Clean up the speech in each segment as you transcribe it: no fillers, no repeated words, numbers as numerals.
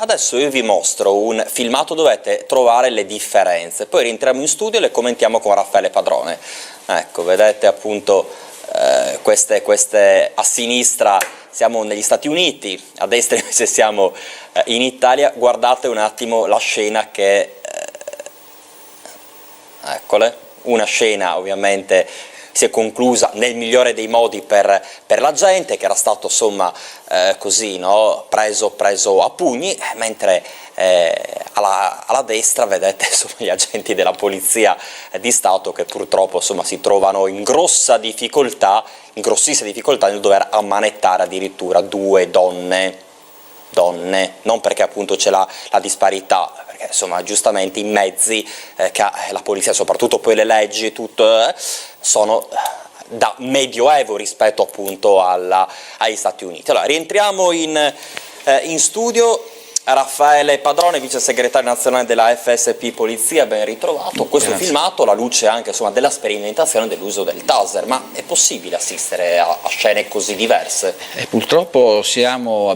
adesso io vi mostro un filmato, dovete trovare le differenze, poi rientriamo in studio e le commentiamo con Raffaele Padrone. Ecco, vedete appunto queste a sinistra siamo negli Stati Uniti, a destra invece siamo in Italia. Guardate un attimo la scena che... eccole, una scena ovviamente si è conclusa nel migliore dei modi per la gente, che era stato insomma così, no? preso a pugni, mentre alla destra vedete insomma gli agenti della polizia di Stato che purtroppo insomma si trovano in grossissima difficoltà nel dover ammanettare addirittura due donne, non perché appunto c'è la disparità, perché insomma giustamente i mezzi che ha la polizia, soprattutto poi le leggi, tutto, sono da medioevo rispetto appunto agli Stati Uniti. Allora rientriamo in studio. Raffaele Padrone, vice segretario nazionale della FSP Polizia, ben ritrovato. Questo filmato alla luce anche insomma della sperimentazione dell'uso del taser, ma è possibile assistere a scene così diverse? Purtroppo siamo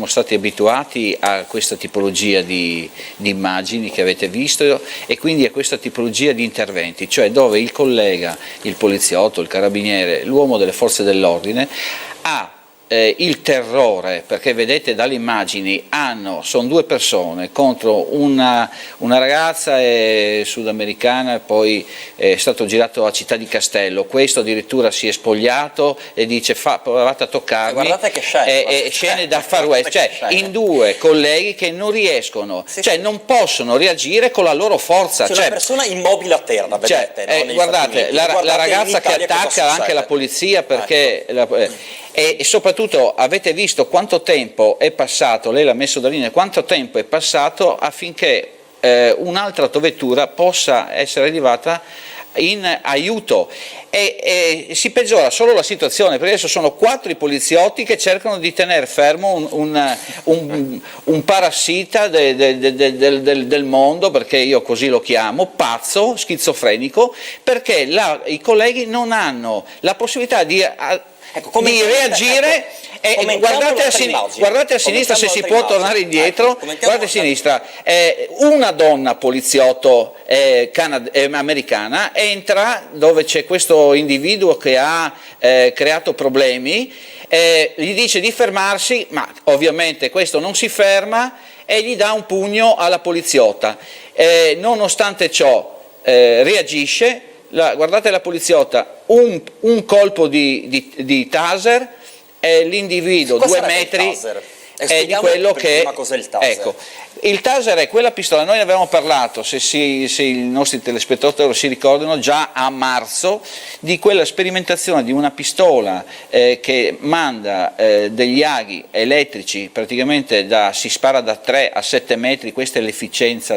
stati abituati a questa tipologia di immagini che avete visto e quindi a questa tipologia di interventi, cioè dove il collega, il poliziotto, il carabiniere, l'uomo delle forze dell'ordine ha il terrore, perché vedete dalle immagini sono due persone contro una ragazza sudamericana, e poi è stato girato a Città di Castello, questo addirittura si è spogliato e dice provate a toccarmi, guardate che scene da Far West, cioè in due colleghi che non riescono, non possono reagire con la loro forza, una persona immobile a terra, vedete, guardate la ragazza che attacca anche la polizia perché e soprattutto avete visto quanto tempo è passato, lei l'ha messo da linea, quanto tempo è passato affinché un'altra autovettura possa essere arrivata in aiuto e si peggiora solo la situazione, perché adesso sono 4 i poliziotti che cercano di tenere fermo un parassita del mondo, perché io così lo chiamo, pazzo, schizofrenico, perché i colleghi non hanno la possibilità di reagire. Guardate a sinistra, se si può tornare indietro, guardate a sinistra, una donna poliziotto americana entra dove c'è questo individuo che ha creato problemi, gli dice di fermarsi, ma ovviamente questo non si ferma e gli dà un pugno alla poliziotta, nonostante ciò reagisce. Guardate la poliziotta, un colpo di taser e l'individuo 2 metri è di quello che... Cos'è il taser? Ecco, il taser è quella pistola, noi ne avevamo parlato, se i nostri telespettatori si ricordano, già a marzo, di quella sperimentazione di una pistola che manda degli aghi elettrici, praticamente si spara da 3 a 7 metri, questa è l'efficacia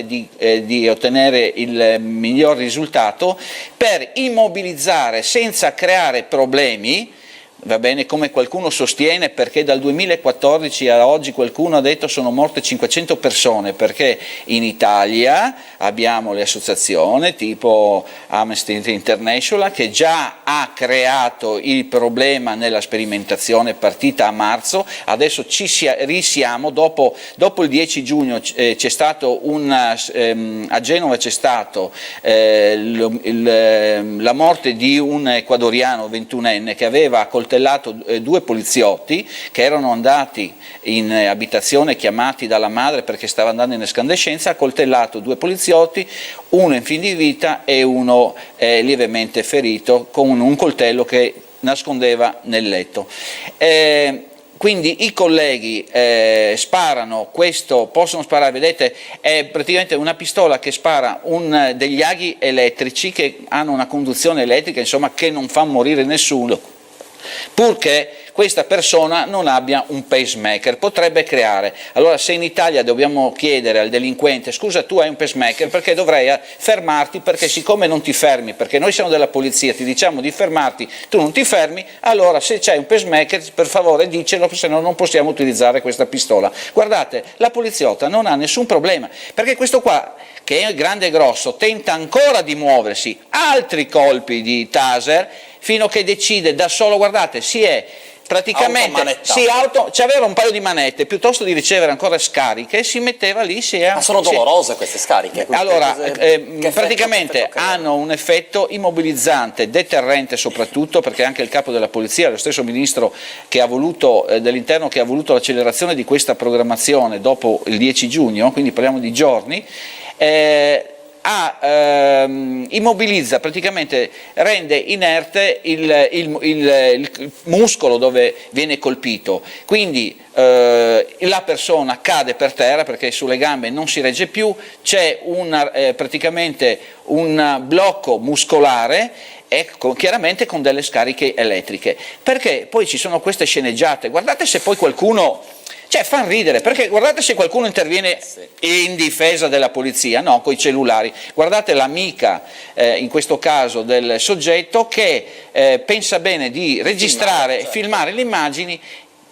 di ottenere il miglior risultato, per immobilizzare senza creare problemi. Va bene, come qualcuno sostiene, perché dal 2014 a oggi qualcuno ha detto sono morte 500 persone, perché in Italia abbiamo le associazioni tipo Amnesty International che già ha creato il problema nella sperimentazione partita a marzo, adesso risiamo, dopo il 10 giugno c'è stato a Genova c'è stato la morte di un ecuadoriano 21enne che aveva accoltellato 2 poliziotti che erano andati in abitazione chiamati dalla madre perché stava andando in escandescenza, ha coltellato 2 poliziotti, uno in fin di vita e uno lievemente ferito con un coltello che nascondeva nel letto. Quindi i colleghi possono sparare, vedete, è praticamente una pistola che spara degli aghi elettrici che hanno una conduzione elettrica, insomma, che non fa morire nessuno, purché questa persona non abbia un pacemaker, potrebbe creare. Allora, se in Italia dobbiamo chiedere al delinquente scusa, tu hai un pacemaker, perché dovrei fermarti, perché siccome non ti fermi, perché noi siamo della polizia, ti diciamo di fermarti, tu non ti fermi, allora se c'è un pacemaker per favore dicelo, se no non possiamo utilizzare questa pistola. Guardate, la poliziotta non ha nessun problema, perché questo qua, che è grande e grosso, tenta ancora di muoversi, altri colpi di taser, fino a che decide da solo, guardate, si è praticamente c'aveva un paio di manette, piuttosto di ricevere ancora scariche si metteva lì. Ma sono dolorose queste scariche? Allora, praticamente hanno un effetto immobilizzante, deterrente soprattutto, perché anche il capo della polizia, lo stesso ministro dell'interno che ha voluto l'accelerazione di questa programmazione dopo il 10 giugno, quindi parliamo di giorni, immobilizza, praticamente rende inerte il muscolo dove viene colpito, quindi la persona cade per terra perché sulle gambe non si regge più, c'è praticamente un blocco muscolare e chiaramente con delle scariche elettriche, perché poi ci sono queste sceneggiate, guardate se poi qualcuno... Cioè, fanno ridere, perché guardate se qualcuno interviene in difesa della polizia, no, con i cellulari. Guardate l'amica, in questo caso, del soggetto che pensa bene di registrare e filmare le immagini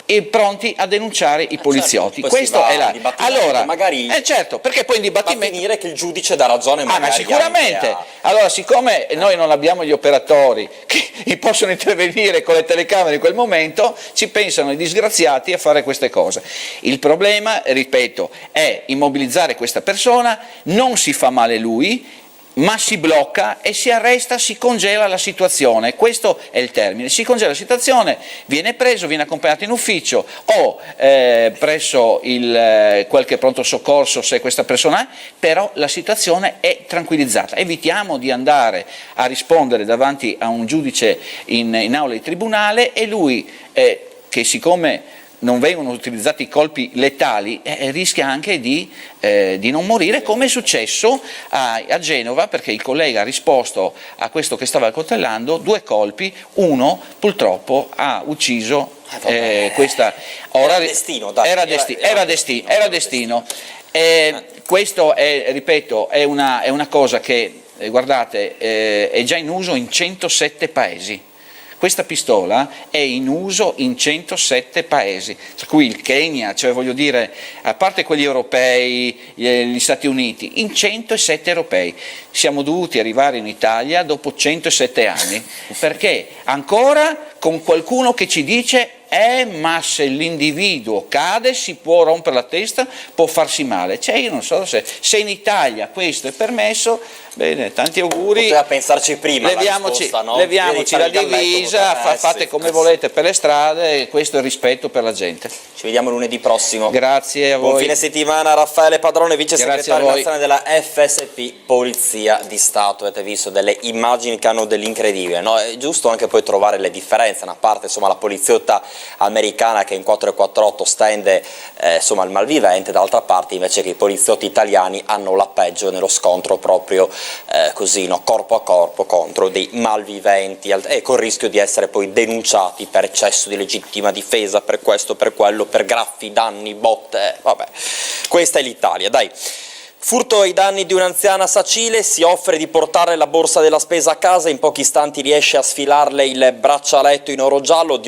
e pronti a denunciare i poliziotti. Certo, questo è la... Allora, magari certo, perché poi in dibattimento... va a finire che il giudice dà ragione magari ma sicuramente. Allora, siccome noi non abbiamo gli operatori che possono intervenire con le telecamere in quel momento, ci pensano i disgraziati a fare queste cose. Il problema, ripeto, è immobilizzare questa persona, non si fa male lui, ma si blocca e si arresta, si congela la situazione, questo è il termine, si congela la situazione, viene preso, viene accompagnato in ufficio o presso qualche pronto soccorso se questa persona è, però la situazione è tranquillizzata, evitiamo di andare a rispondere davanti a un giudice in aula di tribunale e lui che siccome non vengono utilizzati colpi letali, rischia anche di non morire, come è successo a Genova, perché il collega ha risposto a questo che stava accoltellando 2 colpi, uno purtroppo ha ucciso questa... Era destino, dai. Era destino. Questo è, ripeto, è una cosa che, guardate, è già in uso in 107 paesi. Questa pistola è in uso in 107 paesi, tra cui il Kenya, cioè voglio dire, a parte quelli europei, gli Stati Uniti, in 107 europei. Siamo dovuti arrivare in Italia dopo 107 anni, perché ancora con qualcuno che ci dice ma se l'individuo cade si può rompere la testa, può farsi male. Cioè io non so se in Italia questo è permesso, bene, tanti auguri. Poteva pensarci prima, leviamoci la divisa, fate come volete per le strade, questo è il rispetto per la gente. Ci vediamo lunedì prossimo. Grazie a voi. Buon fine settimana Raffaele Padrone, vice segretario nazionale della FSP Polizia di Stato. Avete visto delle immagini che hanno dell'incredibile, no? È giusto anche poi trovare le differenze, una parte insomma la poliziotta americana che in 448 stende insomma il malvivente, dall'altra parte invece che i poliziotti italiani hanno la peggio nello scontro proprio così, no? Corpo a corpo contro dei malviventi e con il rischio di essere poi denunciati per eccesso di legittima difesa, per questo, per quello, per graffi, danni, botte, vabbè, questa è l'Italia, dai. Furto ai danni di un'anziana Sacile, si offre di portare la borsa della spesa a casa, in pochi istanti riesce a sfilarle il braccialetto in oro giallo.